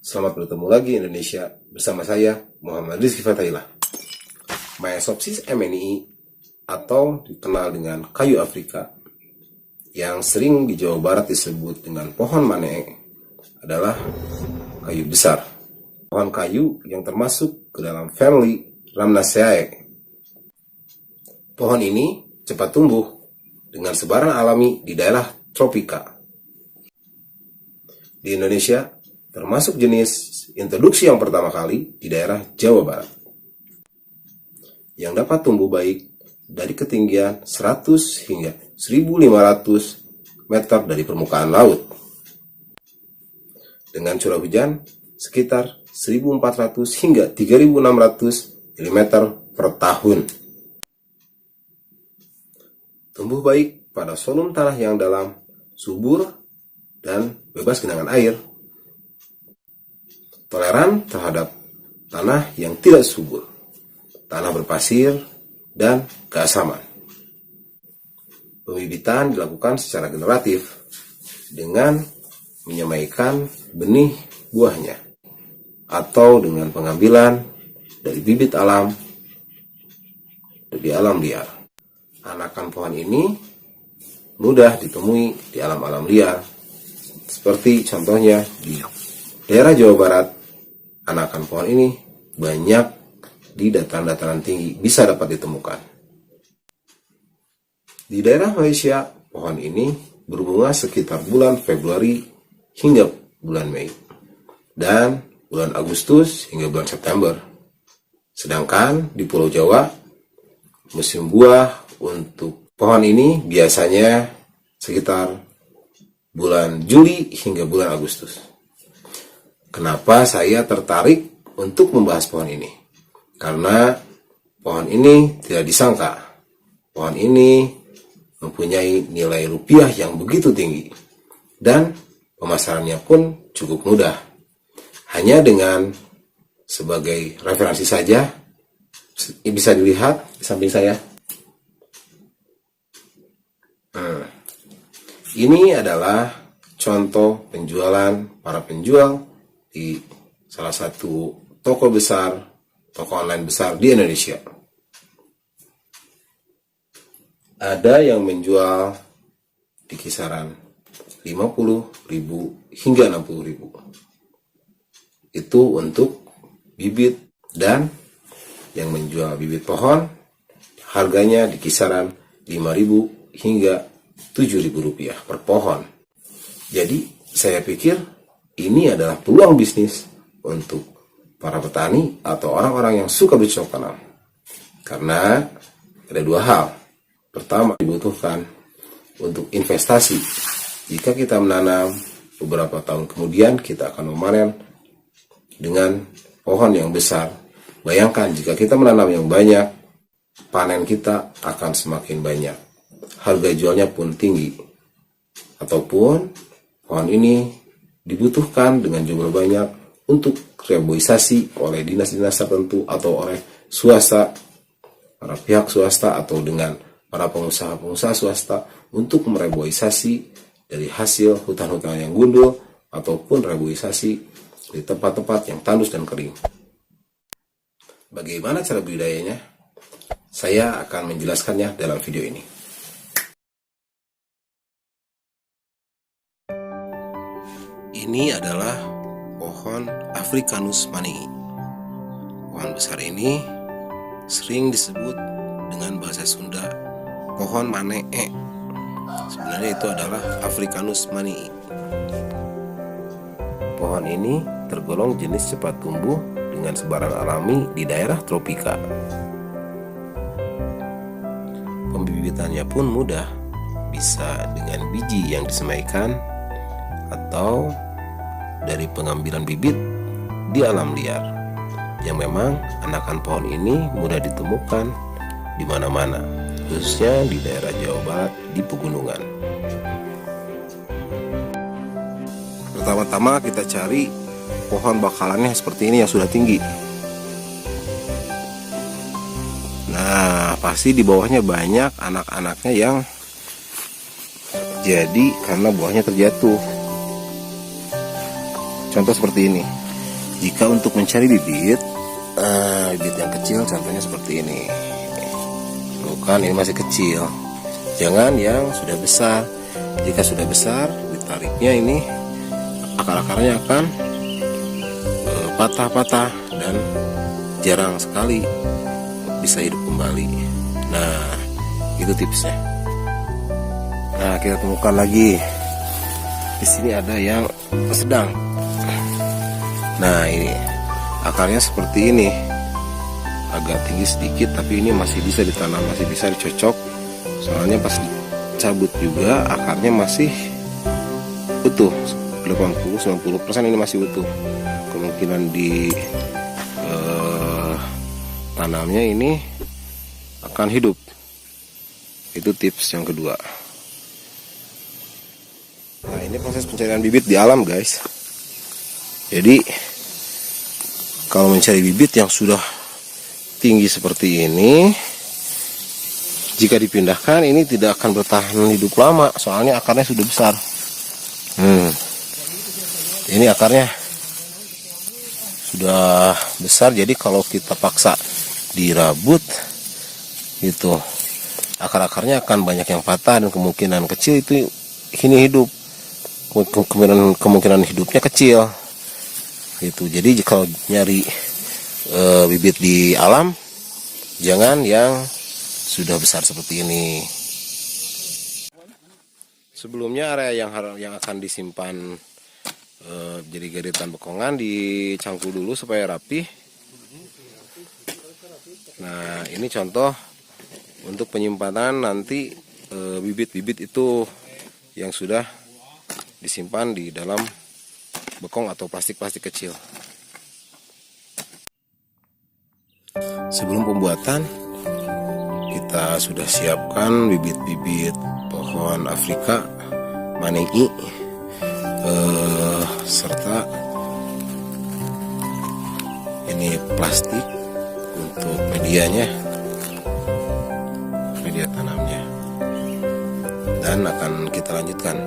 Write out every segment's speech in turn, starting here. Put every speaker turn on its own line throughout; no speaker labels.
Selamat bertemu lagi Indonesia bersama saya Muhammad Rizky Fatailah. Myasopsis MNI atau dikenal dengan kayu Afrika yang sering di Jawa Barat disebut dengan pohon mane adalah kayu besar. Pohon kayu yang termasuk ke dalam family Rhamnaceae. Pohon ini cepat tumbuh dengan sebaran alami di daerah tropika. Di Indonesia termasuk jenis introduksi yang pertama kali di daerah Jawa Barat, yang dapat tumbuh baik dari ketinggian 100 hingga 1.500 meter dari permukaan laut, dengan curah hujan sekitar 1.400 hingga 3.600 mm per tahun. Tumbuh baik pada volume tanah yang dalam, subur, dan bebas genangan air. Toleran terhadap tanah yang tidak subur, tanah berpasir, dan keasaman. Pembibitan dilakukan secara generatif dengan menyemaikan benih buahnya atau dengan pengambilan dari bibit alam di alam liar. Anakan pohon ini mudah ditemui di alam-alam liar, seperti contohnya di daerah Jawa Barat. Anakan pohon ini banyak di dataran-dataran tinggi bisa dapat ditemukan. Di daerah Malaysia, pohon ini berbunga sekitar bulan Februari hingga bulan Mei, dan bulan Agustus hingga bulan September. Sedangkan di Pulau Jawa, musim buah untuk pohon ini biasanya sekitar bulan Juli hingga bulan Agustus. Kenapa saya tertarik untuk membahas pohon ini? Karena pohon ini tidak disangka. Pohon ini mempunyai nilai rupiah yang begitu tinggi. Dan pemasarannya pun cukup mudah. Hanya dengan sebagai referensi saja, bisa dilihat di samping saya. Ini adalah contoh penjualan para penjual di salah satu toko besar, toko online besar di Indonesia. Ada yang menjual di kisaran 50.000 hingga 60.000. Itu untuk bibit, dan yang menjual bibit pohon harganya di kisaran 5.000 hingga 7.000 rupiah per pohon. Jadi saya pikir ini adalah peluang bisnis untuk para petani atau orang-orang yang suka bercocok tanam. Karena ada dua hal. Pertama, dibutuhkan untuk investasi. Jika kita menanam, beberapa tahun kemudian kita akan memanen dengan pohon yang besar. Bayangkan jika kita menanam yang banyak, panen kita akan semakin banyak. Harga jualnya pun tinggi. Ataupun pohon ini dibutuhkan dengan jumlah banyak untuk reboisasi oleh dinas-dinas tertentu atau oleh swasta, para pihak swasta, atau dengan para pengusaha-pengusaha swasta untuk mereboisasi dari hasil hutan-hutan yang gundul ataupun reboisasi di tempat-tempat yang tandus dan kering. Bagaimana cara budidayanya? Saya akan menjelaskannya dalam video ini. Ini adalah pohon Africanus manii. Pohon besar ini sering disebut dengan bahasa Sunda pohon mane. Sebenarnya itu adalah Africanus manii. Pohon ini tergolong jenis cepat tumbuh dengan sebaran alami di daerah tropika. Pembibitannya pun mudah, bisa dengan biji yang disemaikan atau dari pengambilan bibit di alam liar, yang memang anakan pohon ini mudah ditemukan di mana-mana, khususnya di daerah Jawa Barat di pegunungan. Pertama-tama kita cari pohon bakalannya seperti ini yang sudah tinggi. Nah, pasti di bawahnya banyak anak-anaknya yang jadi karena buahnya terjatuh. Contoh seperti ini. Jika untuk mencari bibit yang kecil, contohnya seperti ini. Bukan, ini masih kecil. Jangan yang sudah besar. Jika sudah besar, ditariknya ini akar-akarnya akan patah-patah dan jarang sekali bisa hidup kembali. Nah, itu tipsnya. Nah, kita temukan lagi. Di sini ada yang sedang. Nah, ini akarnya seperti ini. Agak tinggi sedikit, tapi ini masih bisa ditanam, masih bisa dicocok. Soalnya pas dicabut juga akarnya masih utuh. 80-90% ini masih utuh. Kemungkinan di tanamnya ini akan hidup. Itu tips yang kedua. Nah, ini proses pencarian bibit di alam, guys. Jadi kalau mencari bibit yang sudah tinggi seperti ini, jika dipindahkan ini tidak akan bertahan hidup lama, soalnya akarnya sudah besar. Ini akarnya sudah besar, jadi kalau kita paksa dirabut itu akar-akarnya akan banyak yang patah dan kemungkinan kecil itu ini hidup. Kemungkinan hidupnya kecil. Gitu. Jadi kalau nyari bibit di alam, jangan yang sudah besar seperti ini. Sebelumnya area yang akan disimpan jadi garitan bekongan dicangkul dulu supaya rapi. Nah, ini contoh untuk penyimpanan nanti bibit-bibit itu yang sudah disimpan di dalam bekong atau plastik-plastik kecil. Sebelum pembuatan, kita sudah siapkan bibit-bibit pohon Afrika manengi serta ini plastik untuk media tanamnya, dan akan kita lanjutkan.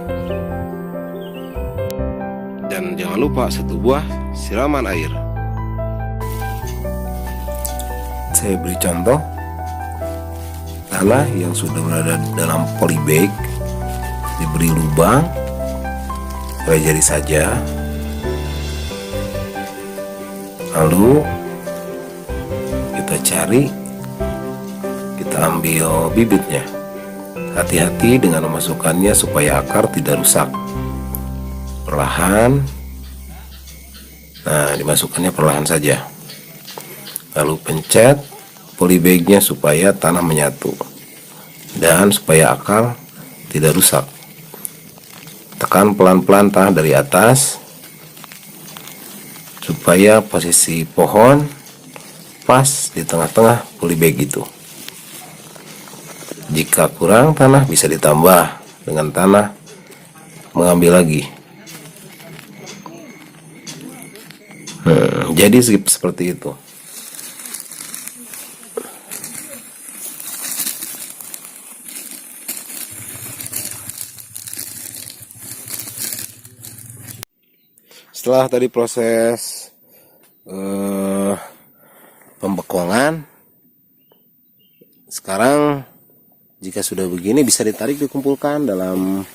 Dan jangan lupa 1 buah siraman air. Saya beri contoh tanah yang sudah berada dalam polybag, diberi lubang supaya jadi saja. Lalu kita cari, kita ambil bibitnya. Hati-hati dengan memasukkannya supaya akar tidak rusak. Perlahan. Nah, dimasukkannya perlahan saja. Lalu pencet polybagnya supaya tanah menyatu dan supaya akar tidak rusak. Tekan pelan-pelan tanah dari atas supaya posisi pohon pas di tengah-tengah polybag itu. Jika kurang tanah bisa ditambah dengan tanah, mengambil lagi. Jadi seperti itu. Setelah tadi proses pembekongan, sekarang jika sudah begini bisa ditarik, dikumpulkan dalam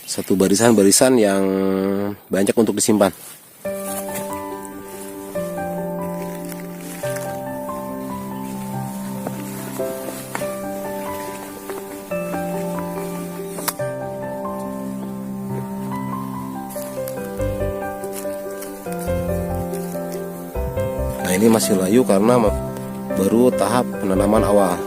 satu barisan-barisan yang banyak untuk disimpan. Nah, ini masih layu karena baru tahap penanaman awal.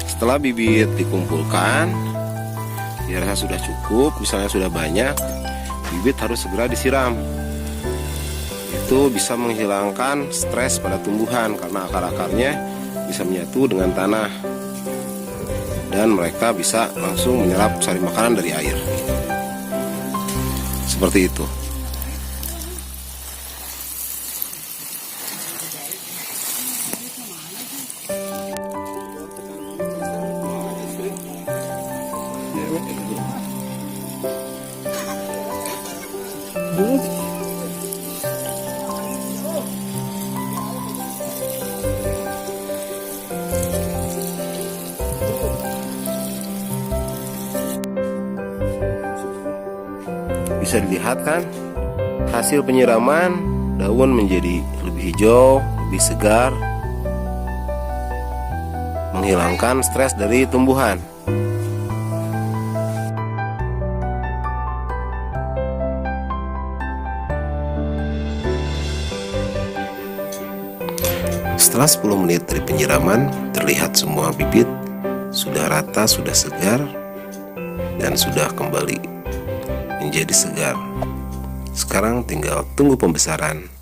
Setelah bibit dikumpulkan, dirasa sudah cukup, misalnya sudah banyak, bibit harus segera disiram. Itu bisa menghilangkan stres pada tumbuhan karena akar-akarnya bisa menyatu dengan tanah dan mereka bisa langsung menyerap sari makanan dari air. Seperti itu. bisa dilihat kan, hasil penyiraman daun menjadi lebih hijau, lebih segar, menghilangkan stres dari tumbuhan. Setelah 10 menit dari penyiraman, terlihat semua bibit sudah rata, sudah segar, dan sudah kembali menjadi segar. Sekarang tinggal tunggu pembesaran.